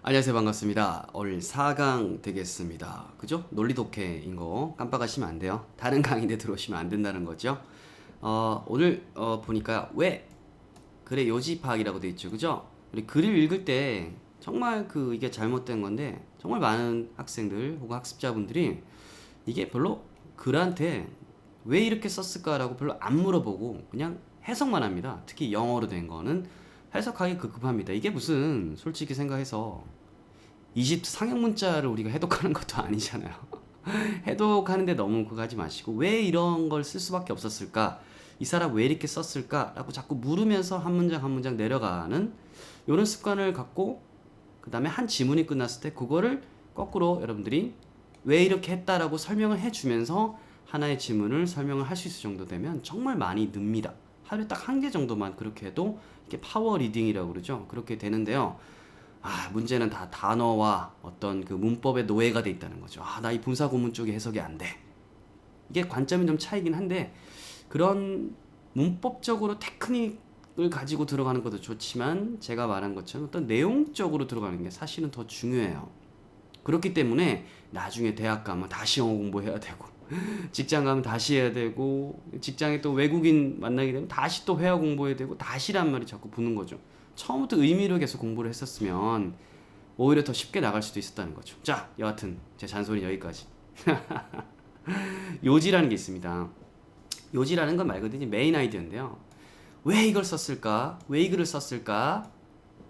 안녕하세요. 반갑습니다. 오늘 4강 되겠습니다. 그죠? 논리독해인 거 깜빡하시면 안 돼요. 다른 강의인데 들어오시면 안 된다는 거죠. 오늘 보니까 왜 글의 요지 파악이라고 돼 있죠. 그죠? 우리 글을 읽을 때 정말 이게 잘못된 건데 정말 많은 학생들 혹은 학습자분들이 이게 별로 글한테 왜 이렇게 썼을까라고 별로 안 물어보고 그냥 해석만 합니다. 특히 영어로 된 거는 해석하기 급급합니다. 이게 무슨 솔직히 생각해서 이집트 상형 문자를 우리가 해독하는 것도 아니잖아요. 해독하는데 너무 그거 하지 마시고 왜 이런 걸 쓸 수밖에 없었을까? 이 사람 왜 이렇게 썼을까? 라고 자꾸 물으면서 한 문장 한 문장 내려가는 이런 습관을 갖고 그 다음에 한 지문이 끝났을 때 그거를 거꾸로 여러분들이 왜 이렇게 했다라고 설명을 해주면서 하나의 지문을 설명을 할 수 있을 정도 되면 정말 많이 늡니다. 하루에 딱 한 개 정도만 그렇게 해도 이게 파워 리딩이라고 그러죠. 그렇게 되는데요. 문제는 다 단어와 어떤 그 문법의 노예가 돼 있다는 거죠. 나 이 분사 구문 쪽에 해석이 안 돼. 이게 관점이 좀 차이긴 한데 그런 문법적으로 테크닉을 가지고 들어가는 것도 좋지만 제가 말한 것처럼 어떤 내용적으로 들어가는 게 사실은 더 중요해요. 그렇기 때문에 나중에 대학 가면 다시 영어 공부해야 되고 직장 가면 다시 해야 되고 직장에 또 외국인 만나게 되면 다시 또 회화 공부해야 되고 다시란 말이 자꾸 붙는 거죠. 처음부터 의미로 계속 공부를 했었으면 오히려 더 쉽게 나갈 수도 있었다는 거죠. 자, 여하튼 제 잔소리는 여기까지. 요지라는 게 있습니다. 요지라는 건 말 그대로 메인 아이디어인데요. 왜 이걸 썼을까? 왜 이 글을 썼을까?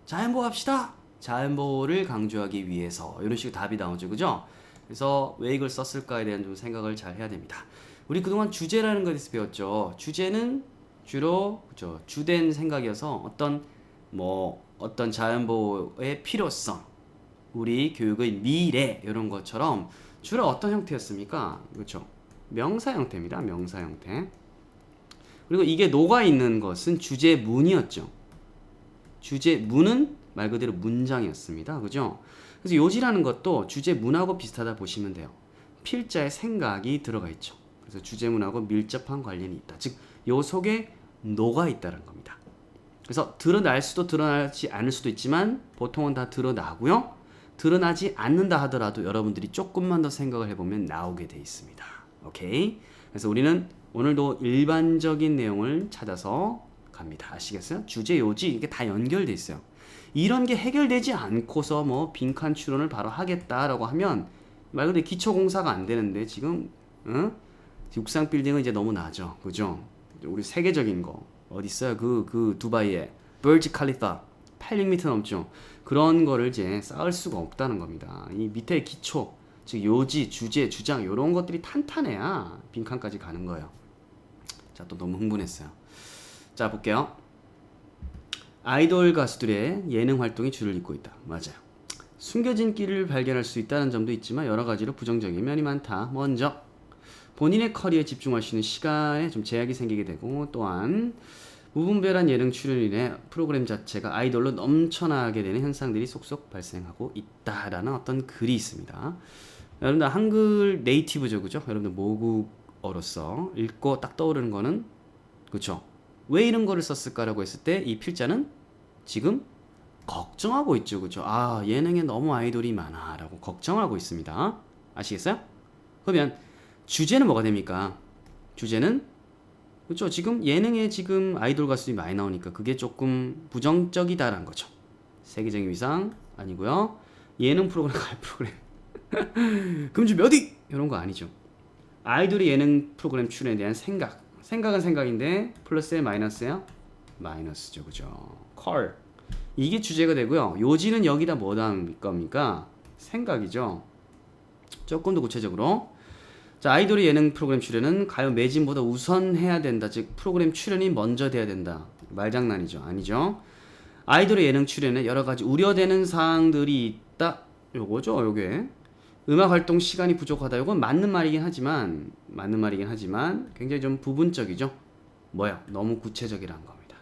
자연보호 합시다. 자연보호를 강조하기 위해서 이런 식으로 답이 나오죠. 그죠? 그래서 왜 이걸 썼을까에 대한 좀 생각을 잘 해야 됩니다. 우리 그동안 주제라는 것에서 배웠죠. 주제는 주로 그죠? 주된 생각이어서 어떤 자연보호의 필요성, 우리 교육의 미래 이런 것처럼 주로 어떤 형태였습니까? 그렇죠. 명사 형태입니다. 명사 형태. 그리고 이게 녹아 있는 것은 주제문이었죠. 주제문은 말 그대로 문장이었습니다. 그죠? 그래서 요지라는 것도 주제문하고 비슷하다 보시면 돼요. 필자의 생각이 들어가 있죠. 그래서 주제문하고 밀접한 관련이 있다. 즉, 요 속에 녹아 있다는 겁니다. 그래서 드러날 수도 드러나지 않을 수도 있지만 보통은 다 드러나고요. 드러나지 않는다 하더라도 여러분들이 조금만 더 생각을 해보면 나오게 돼 있습니다. 오케이? 그래서 우리는 오늘도 일반적인 내용을 찾아서 갑니다. 아시겠어요? 주제, 요지 이게 다 연결돼 있어요. 이런 게 해결되지 않고서 빈칸 추론을 바로 하겠다라고 하면 말 그대로 기초공사가 안 되는데 지금 육상 빌딩은 이제 너무 나죠. 그죠? 우리 세계적인 거 어디 있어요? 그 두바이에 버지 칼리파 800m 넘죠. 그런 거를 이제 쌓을 수가 없다는 겁니다. 이 밑에 기초, 즉 요지, 주제, 주장 이런 것들이 탄탄해야 빈칸까지 가는 거예요. 자, 또 너무 흥분했어요. 자, 볼게요. 아이돌 가수들의 예능 활동이 줄을 잇고 있다. 맞아요. 숨겨진 끼를 발견할 수 있다는 점도 있지만 여러 가지로 부정적인 면이 많다. 먼저 본인의 커리어에 집중할 수 있는 시간에 좀 제약이 생기게 되고 또한 무분별한 예능 출연으로 인해 프로그램 자체가 아이돌로 넘쳐나게 되는 현상들이 속속 발생하고 있다라는 어떤 글이 있습니다. 여러분들 한글 네이티브죠, 그죠? 여러분들 모국어로서 읽고 딱 떠오르는 거는 그렇죠. 왜 이런 거를 썼을까라고 했을 때 이 필자는 지금 걱정하고 있죠, 그죠? 예능에 너무 아이돌이 많아라고 걱정하고 있습니다. 아시겠어요? 그러면 주제는 뭐가 됩니까? 주제는 그렇죠. 지금 예능에 지금 아이돌 가수들이 많이 나오니까 그게 조금 부정적이다라는 거죠. 세계적인 위상 아니고요. 예능 프로그램 갈 프로그램. 금주비 어디? 이런 거 아니죠. 아이돌이 예능 프로그램 출연에 대한 생각은 생각인데 플러스에 마이너스예요? 마이너스죠. 그죠? 컬. 이게 주제가 되고요. 요지는 여기다 뭐다 할 겁니까? 생각이죠. 조금 더 구체적으로 자, 아이돌의 예능 프로그램 출연은 가요 매진보다 우선해야 된다. 즉 프로그램 출연이 먼저 돼야 된다. 말장난이죠. 아니죠. 아이돌의 예능 출연에 여러 가지 우려되는 사항들이 있다. 요거죠. 요게 음악 활동 시간이 부족하다. 요건 맞는 말이긴 하지만 굉장히 좀 부분적이죠. 너무 구체적이라는 겁니다.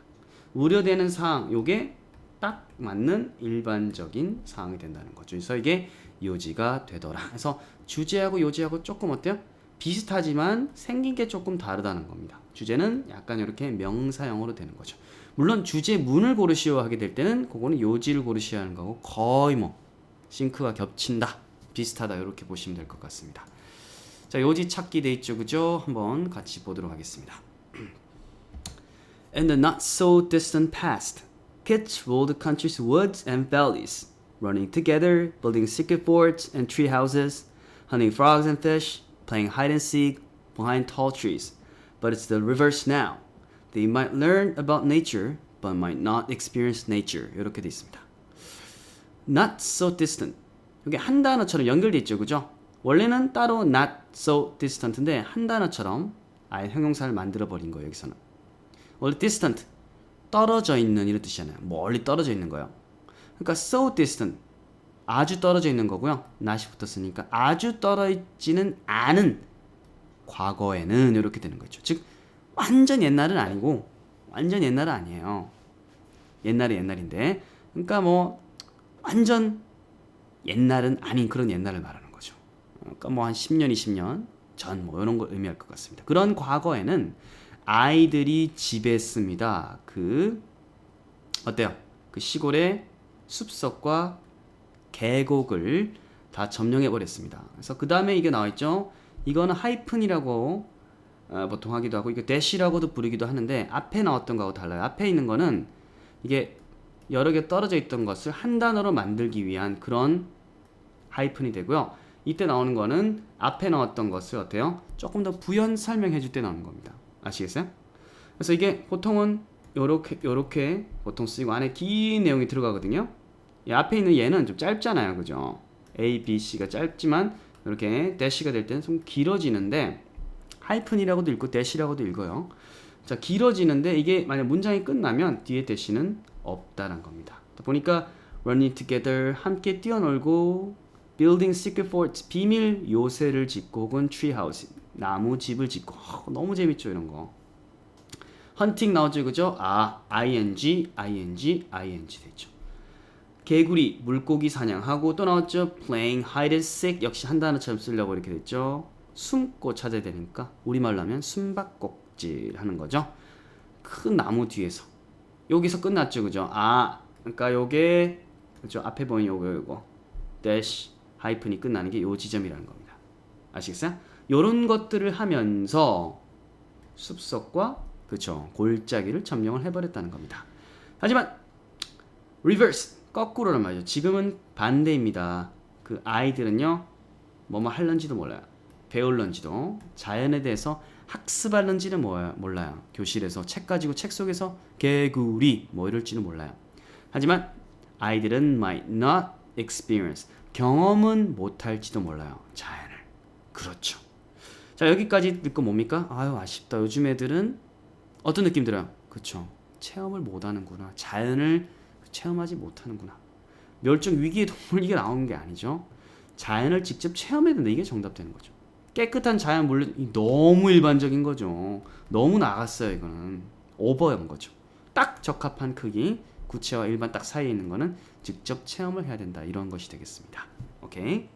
우려되는 사항 요게 딱 맞는 일반적인 사항이 된다는 거죠. 그래서 이게 요지가 되더라. 그래서 주제하고 요지하고 조금 어때요? 비슷하지만 생긴 게 조금 다르다는 겁니다. 주제는 약간 이렇게 명사형으로 되는 거죠. 물론 주제문을 고르시오 하게 될 때는 그거는 요지를 고르시오 하는 거고 거의 싱크가 겹친다, 비슷하다 이렇게 보시면 될 것 같습니다. 자, 요지 찾기 돼 있죠, 그죠? 한번 같이 보도록 하겠습니다. In the not so distant past, kids ruled the country's woods and valleys, running together, building secret forts and tree houses, hunting frogs and fish, playing hide and seek behind tall trees. But it's the reverse now. They might learn about nature, but might not experience nature. 이렇게 돼 있습니다. Not so distant. 여기 한 단어처럼 연결돼 있죠, 그죠? 원래는 따로 not so distant인데 한 단어처럼 아예 형용사를 만들어 버린 거예요, 여기서는. 원래 distant, 떨어져 있는 이런 뜻이잖아요. 멀리 떨어져 있는 거예요. 그러니까 so distant, 아주 떨어져 있는 거고요. not이 붙었으니까 아주 떨어지는 않은 과거에는 이렇게 되는 거죠. 즉 완전 옛날은 아니고 완전 옛날은 아니에요. 옛날은 옛날인데 그러니까 뭐 완전 옛날은 아닌 그런 옛날을 말하는 거죠. 그러니까 뭐 한 10년, 20년 전 뭐 이런 걸 의미할 것 같습니다. 그런 과거에는 아이들이 지배했습니다. 어때요? 그 시골의 숲속과 계곡을 다 점령해 버렸습니다. 그래서 그 다음에 이게 나와 있죠. 이거는 하이픈이라고 보통 하기도 하고 이거 대시라고도 부르기도 하는데 앞에 나왔던 거하고 달라요. 앞에 있는 거는 이게 여러 개 떨어져 있던 것을 한 단어로 만들기 위한 그런 하이픈이 되고요. 이때 나오는 거는 앞에 나왔던 것을 어때요? 조금 더 부연 설명해 줄 때 나오는 겁니다. 아시겠어요? 그래서 이게 보통은 요렇게 보통 쓰이고 안에 긴 내용이 들어가거든요. 이 앞에 있는 얘는 좀 짧잖아요. 그죠? A, B, C가 짧지만 이렇게 대시가 될 때는 좀 길어지는데 하이픈이라고도 읽고 대시라고도 읽어요. 자, 길어지는데 이게 만약 문장이 끝나면 뒤에 대시는 없다는 겁니다. 보니까 running together, 함께 뛰어놀고 building secret forts, 비밀 요새를 짓고 혹은 tree house, 나무 집을 짓고 너무 재밌죠 이런 거. hunting 나오죠 그죠? ing 됐죠. 개구리, 물고기 사냥하고 또 나왔죠. playing hide and seek 역시 한 단어처럼 쓰려고 이렇게 됐죠. 숨고 찾아야 되니까 우리말로 하면 숨바꼭질 하는 거죠. 큰 나무 뒤에서. 여기서 끝났죠 그죠? 그러니까 요게 그죠? 앞에 보이는 요거 dash 하이픈이 끝나는 게 요 지점이라는 겁니다. 아시겠어요? 요런 것들을 하면서 숲속과 그쵸 골짜기를 점령을 해버렸다는 겁니다. 하지만 reverse 거꾸로란 말이죠. 지금은 반대입니다. 그 아이들은요 뭐뭐 할런지도 몰라요. 배울런지도 자연에 대해서 학습할런지는 몰라요. 교실에서 책 가지고 책 속에서 개구리 뭐 이럴지는 몰라요. 하지만 아이들은 might not experience 경험은 못할지도 몰라요. 자연을. 그렇죠. 자 여기까지 듣고 뭡니까? 아유 아쉽다. 요즘 애들은 어떤 느낌 들어요? 그쵸. 체험을 못하는구나. 자연을 체험하지 못하는구나. 멸종 위기의 동물 이게 나오는 게 아니죠. 자연을 직접 체험해야 된다. 이게 정답되는 거죠. 깨끗한 자연 물론 너무 일반적인 거죠. 너무 나갔어요. 이거는 오버한 거죠. 딱 적합한 크기 구체와 일반 딱 사이에 있는 거는 직접 체험을 해야 된다. 이런 것이 되겠습니다. 오케이.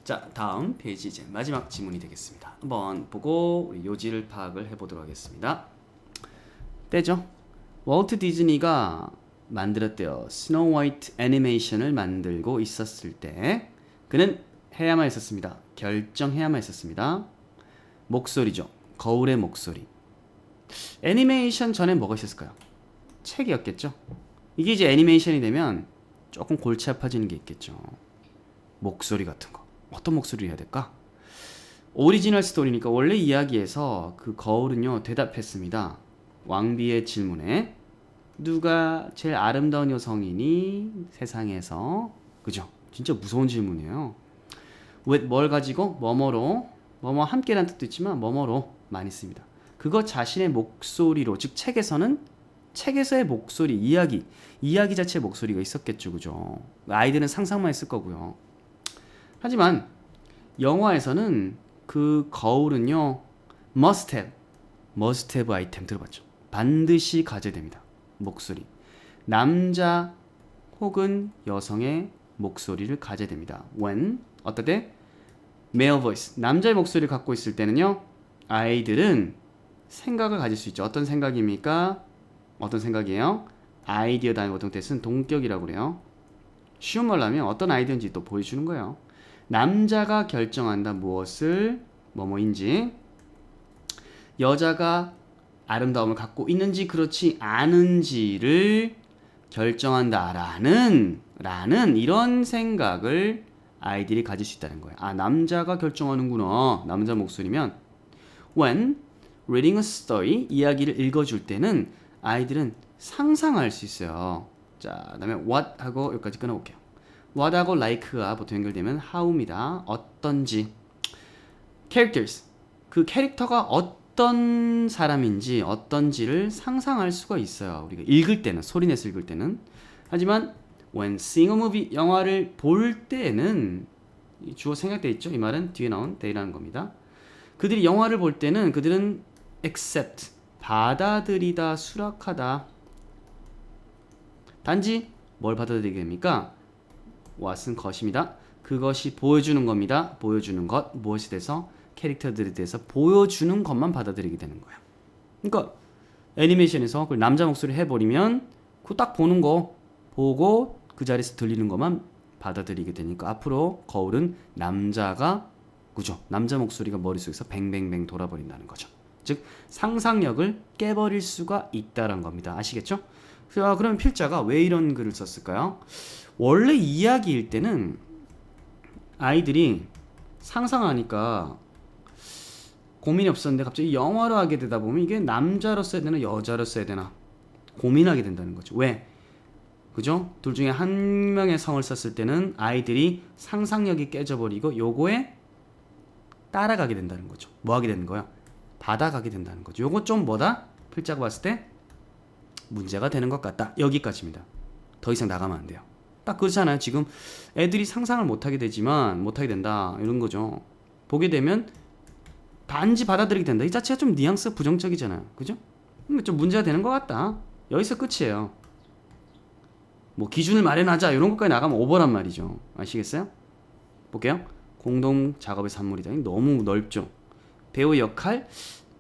자 다음 페이지 이제 마지막 지문이 되겠습니다. 한번 보고 우리 요지를 파악을 해보도록 하겠습니다. 때죠. 월트 디즈니가 만들었대요. 스노우 화이트 애니메이션을 만들고 있었을 때 그는 해야만 했었습니다. 결정해야만 했었습니다. 목소리죠. 거울의 목소리. 애니메이션 전에 뭐가 있었을까요? 책이었겠죠. 이게 이제 애니메이션이 되면 조금 골치 아파지는 게 있겠죠. 목소리 같은 거. 어떤 목소리를 해야 될까? 오리지널 스토리니까 원래 이야기에서 그 거울은요 대답했습니다. 왕비의 질문에 누가 제일 아름다운 여성이니 세상에서. 그죠? 진짜 무서운 질문이에요. 왜 뭘 가지고 뭐뭐로 뭐뭐 함께라는 뜻도 있지만 뭐뭐로 많이 씁니다. 그거 자신의 목소리로 즉 책에서의 목소리 이야기 자체의 목소리가 있었겠죠. 그죠? 아이들은 상상만 했을 거고요. 하지만 영화에서는 그 거울은요 must have 아이템 들어봤죠? 반드시 가져야 됩니다. 목소리. 남자 혹은 여성의 목소리를 가져야 됩니다. when 어떨 때? male voice. 남자의 목소리를 갖고 있을 때는요 아이들은 생각을 가질 수 있죠. 어떤 생각입니까? 어떤 생각이에요? 아이디어 다음에 보통 뜻은 동격이라고 그래요. 쉬운 말로 하면 어떤 아이디어인지 또 보여주는 거예요. 남자가 결정한다 무엇을 뭐뭐인지, 여자가 아름다움을 갖고 있는지 그렇지 않은지를 결정한다라는 이런 생각을 아이들이 가질 수 있다는 거예요. 아, 남자가 결정하는구나. 남자 목소리면 when reading a story, 이야기를 읽어줄 때는 아이들은 상상할 수 있어요. 자, 그다음에 what 하고 여기까지 끊어볼게요. what 하고 like가 보통 연결되면 how입니다. 어떤지. characters, 그 캐릭터가 어떤 사람인지 어떤지를 상상할 수가 있어요. 우리가 읽을 때는, 소리내서 읽을 때는. 하지만 when seeing a movie, 영화를 볼 때는, 주어 생략돼 있죠. 이 말은 뒤에 나온 they라는 겁니다. 그들이 영화를 볼 때는 그들은 accept, 받아들이다, 수락하다. 단지 뭘 받아들이게 됩니까? what은 것입니다. 그것이 보여주는 겁니다. 보여주는 것, 무엇에 대해서? 캐릭터들에 대해서 보여주는 것만 받아들이게 되는 거예요. 그러니까 애니메이션에서 그 남자 목소리 해버리면 그 딱 보는 거 보고 그 자리에서 들리는 것만 받아들이게 되니까 앞으로 거울은 남자가, 그죠? 남자 목소리가 머릿속에서 뱅뱅뱅 돌아버린다는 거죠. 즉 상상력을 깨버릴 수가 있다는 겁니다. 아시겠죠? 그러면 필자가 왜 이런 글을 썼을까요? 원래 이야기일 때는 아이들이 상상하니까 고민이 없었는데 갑자기 영화로 하게 되다 보면 이게 남자로 써야 되나 여자로 써야 되나 고민하게 된다는 거죠. 왜? 그죠? 둘 중에 한 명의 성을 썼을 때는 아이들이 상상력이 깨져버리고 요거에 따라가게 된다는 거죠. 뭐 하게 되는 거야? 받아가게 된다는 거죠. 요거 좀 뭐다? 필자가 봤을 때 문제가 되는 것 같다. 여기까지입니다. 더 이상 나가면 안 돼요. 딱 그렇잖아요. 지금 애들이 상상을 못하게 되지만 못하게 된다. 이런 거죠. 보게 되면 단지 받아들이게 된다. 이 자체가 좀 뉘앙스가 부정적이잖아요. 그죠? 좀 문제가 되는 것 같다. 여기서 끝이에요. 뭐 기준을 마련하자 이런 것까지 나가면 오버란 말이죠. 아시겠어요? 볼게요. 공동 작업의 산물이다. 너무 넓죠. 배우의 역할?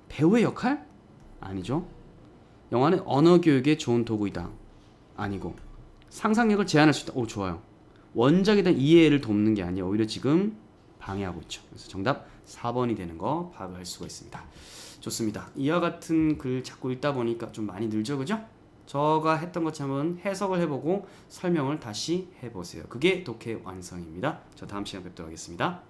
배우의 역할? 아니죠. 영화는 언어 교육에 좋은 도구이다. 아니고. 상상력을 제한할 수 있다. 오, 좋아요. 원작에 대한 이해를 돕는 게 아니라 오히려 지금 방해하고 있죠. 그래서 정답 4번이 되는 거 파악할 수가 있습니다. 좋습니다. 이와 같은 글 자꾸 읽다 보니까 좀 많이 늘죠, 그죠? 저가 했던 것처럼 한번 해석을 해보고 설명을 다시 해보세요. 그게 독해 완성입니다. 저 다음 시간에 뵙도록 하겠습니다.